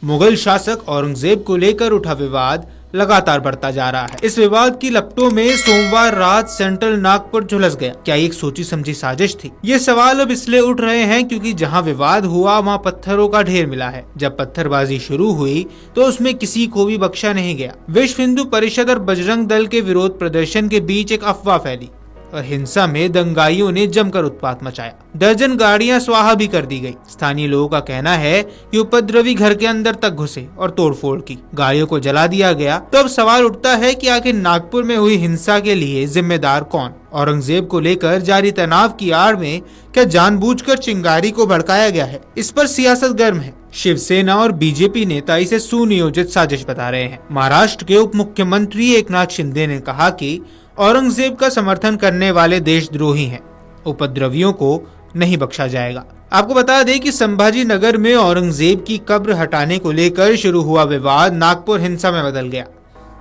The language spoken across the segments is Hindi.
मुगल शासक औरंगजेब को लेकर उठा विवाद लगातार बढ़ता जा रहा है। इस विवाद की लपटों में सोमवार रात सेंट्रल नागपुर झुलस गया। क्या ये एक सोची समझी साजिश थी? ये सवाल अब इसलिए उठ रहे हैं क्योंकि जहां विवाद हुआ वहां पत्थरों का ढेर मिला है। जब पत्थरबाजी शुरू हुई तो उसमें किसी को भी बख्शा नहीं गया। विश्व हिंदू परिषद और बजरंग दल के विरोध प्रदर्शन के बीच एक अफवाह फैली और हिंसा में दंगाइयों ने जमकर उत्पात मचाया। दर्जन गाड़ियां स्वाहा भी कर दी गई। स्थानीय लोगों का कहना है कि उपद्रवी घर के अंदर तक घुसे और तोड़फोड़ की, गाड़ियों को जला दिया गया। तो अब सवाल उठता है कि आखिर नागपुर में हुई हिंसा के लिए जिम्मेदार कौन? औरंगजेब को लेकर जारी तनाव की आड़ में क्या जानबूझकर चिंगारी को भड़काया गया है? इस पर सियासत गर्म है। शिवसेना और बीजेपी नेता इसे सुनियोजित साजिश बता रहे हैं। महाराष्ट्र के उप मुख्यमंत्री एकनाथ शिंदे ने कहा कि औरंगजेब का समर्थन करने वाले देशद्रोही हैं, उपद्रवियों को नहीं बख्शा जाएगा। आपको बता दें कि संभाजी नगर में औरंगजेब की कब्र हटाने को लेकर शुरू हुआ विवाद नागपुर हिंसा में बदल गया।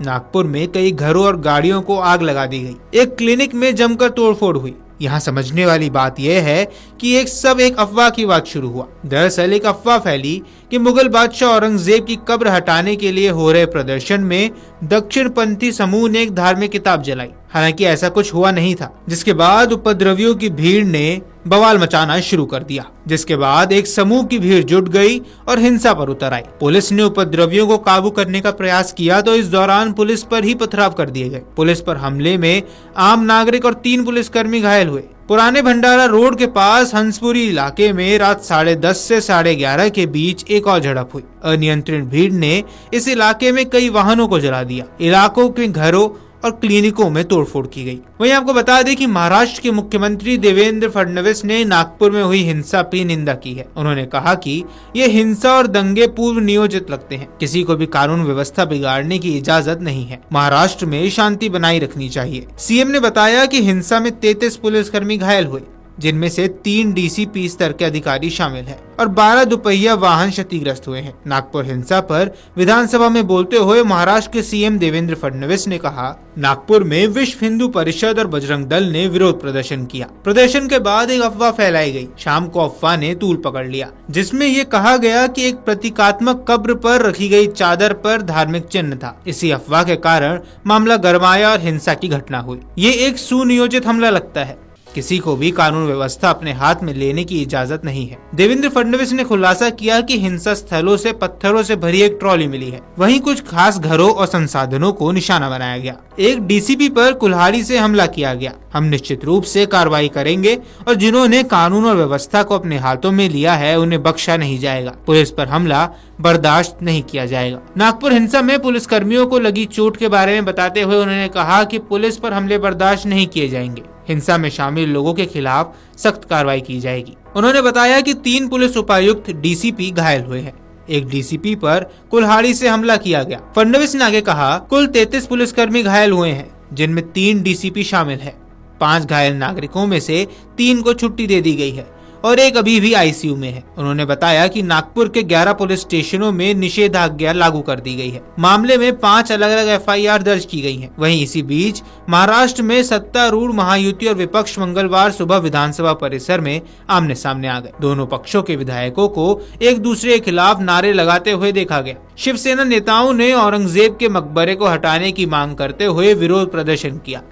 नागपुर में कई घरों और गाड़ियों को आग लगा दी गई। एक क्लिनिक में जमकर तोड़फोड़ हुई। यहाँ समझने वाली बात यह है कि एक अफवाह की बात शुरू हुआ। दरअसल एक अफवाह फैली कि मुगल बादशाह औरंगजेब की कब्र हटाने के लिए हो रहे प्रदर्शन में दक्षिणपंथी समूह ने एक धार्मिक किताब जलाई। हालांकि ऐसा कुछ हुआ नहीं था। जिसके बाद उपद्रवियों की भीड़ ने बवाल मचाना शुरू कर दिया, जिसके बाद एक समूह की भीड़ जुट गई और हिंसा पर उतर आई। पुलिस ने उपद्रवियों को काबू करने का प्रयास किया तो इस दौरान पुलिस पर ही पथराव कर दिए गए। पुलिस पर हमले में आम नागरिक और 3 पुलिसकर्मी घायल हुए। पुराने भंडारा रोड के पास हंसपुरी इलाके में रात 10:30 से 11:30 के बीच एक और झड़प हुई। अनियंत्रित भीड़ ने इस इलाके में कई वाहनों को जला दिया। इलाकों के घरों और क्लिनिकों में तोड़फोड़ की गई। वहीं आपको बता दें कि महाराष्ट्र के मुख्यमंत्री देवेंद्र फडणवीस ने नागपुर में हुई हिंसा की निंदा की है। उन्होंने कहा कि ये हिंसा और दंगे पूर्व नियोजित लगते हैं। किसी को भी कानून व्यवस्था बिगाड़ने की इजाजत नहीं है। महाराष्ट्र में शांति बनाई रखनी चाहिए। सीएम ने बताया कि हिंसा में 33 पुलिसकर्मी घायल हुए, जिनमें से 3 डीसीपी स्तर के अधिकारी शामिल हैं और 12 दुपहिया वाहन क्षतिग्रस्त हुए हैं। नागपुर हिंसा पर विधानसभा में बोलते हुए महाराष्ट्र के सीएम देवेंद्र फडणवीस ने कहा, नागपुर में विश्व हिंदू परिषद और बजरंग दल ने विरोध प्रदर्शन किया। प्रदर्शन के बाद एक अफवाह फैलाई गई। शाम को अफवाह ने तूल पकड़ लिया, जिसमें ये कहा गया कि एक प्रतीकात्मक कब्र पर रखी गई चादर पर धार्मिक चिन्ह था। इसी अफवाह के कारण मामला गरमाया और हिंसा की घटना हुई। ये एक सुनियोजित हमला लगता है। किसी को भी कानून व्यवस्था अपने हाथ में लेने की इजाजत नहीं है। देवेंद्र फडणवीस ने खुलासा किया कि हिंसा स्थलों से पत्थरों से भरी एक ट्रॉली मिली है। वहीं कुछ खास घरों और संसाधनों को निशाना बनाया गया। एक डीसीपी पर कुल्हाड़ी से हमला किया गया। हम निश्चित रूप से कार्रवाई करेंगे और जिन्होंने कानून और व्यवस्था को अपने हाथों में लिया है उन्हें बख्शा नहीं जाएगा। पुलिस पर हमला बर्दाश्त नहीं किया जाएगा। नागपुर हिंसा में पुलिसकर्मियों को लगी चोट के बारे में बताते हुए उन्होंने कहा कि पुलिस पर हमले बर्दाश्त नहीं किए जाएंगे। हिंसा में शामिल लोगों के खिलाफ सख्त कार्रवाई की जाएगी। उन्होंने बताया कि 3 पुलिस उपायुक्त डीसीपी घायल हुए हैं। एक डीसीपी पर कुल्हाड़ी से हमला किया गया। फडणवीस ने आगे कहा, कुल 33 पुलिसकर्मी घायल हुए हैं, जिनमें 3 डीसीपी शामिल है। 5 घायल नागरिकों में से 3 को छुट्टी दे दी गई है और एक अभी भी आईसीयू में है। उन्होंने बताया कि नागपुर के 11 पुलिस स्टेशनों में निषेधाज्ञा लागू कर दी गई है। मामले में 5 अलग अलग एफआईआर दर्ज की गई हैं। वहीं इसी बीच महाराष्ट्र में सत्तारूढ़ महायुति और विपक्ष मंगलवार सुबह विधानसभा परिसर में आमने सामने आ गए। दोनों पक्षों के विधायकों को एक दूसरे के खिलाफ नारे लगाते हुए देखा गया। शिवसेना नेताओं ने औरंगजेब के मकबरे को हटाने की मांग करते हुए विरोध प्रदर्शन किया।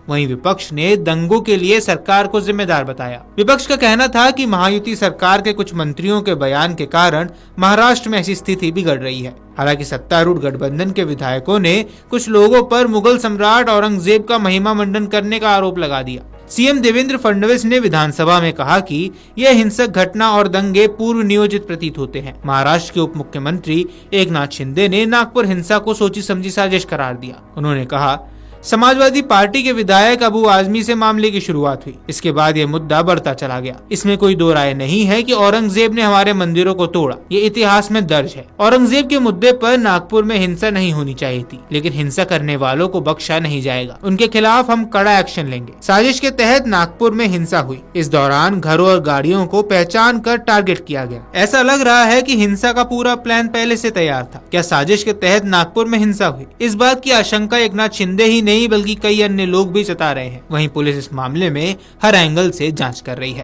वहीं विपक्ष ने दंगों के लिए सरकार को जिम्मेदार बताया। विपक्ष का कहना था कि महायुति सरकार के कुछ मंत्रियों के बयान के कारण महाराष्ट्र में ऐसी स्थिति बिगड़ रही है। हालांकि सत्तारूढ़ गठबंधन के विधायकों ने कुछ लोगों पर मुगल सम्राट औरंगजेब का महिमा मंडन करने का आरोप लगा दिया। सीएम देवेंद्र फडणवीस ने विधानसभा में कहा कि यह हिंसक घटना और दंगे पूर्व नियोजित प्रतीत होते हैं। महाराष्ट्र के उप मुख्यमंत्री एकनाथ शिंदे ने नागपुर हिंसा को सोची समझी साजिश करार दिया। उन्होंने कहा, समाजवादी पार्टी के विधायक अबू आजमी से मामले की शुरुआत हुई। इसके बाद यह मुद्दा बढ़ता चला गया। इसमें कोई दो राय नहीं है कि औरंगजेब ने हमारे मंदिरों को तोड़ा। ये इतिहास में दर्ज है। औरंगजेब के मुद्दे पर नागपुर में हिंसा नहीं होनी चाहिए थी, लेकिन हिंसा करने वालों को बख्शा नहीं जाएगा। उनके खिलाफ हम कड़ा एक्शन लेंगे। साजिश के तहत नागपुर में हिंसा हुई। इस दौरान घरों और गाड़ियों को पहचान कर टारगेट किया गया। ऐसा लग रहा है कि हिंसा का पूरा प्लान पहले से तैयार था। क्या साजिश के तहत नागपुर में हिंसा हुई? इस बात की आशंका एकनाथ शिंदे ही नहीं बल्कि कई अन्य लोग भी जता रहे हैं। वहीं पुलिस इस मामले में हर एंगल से जांच कर रही है।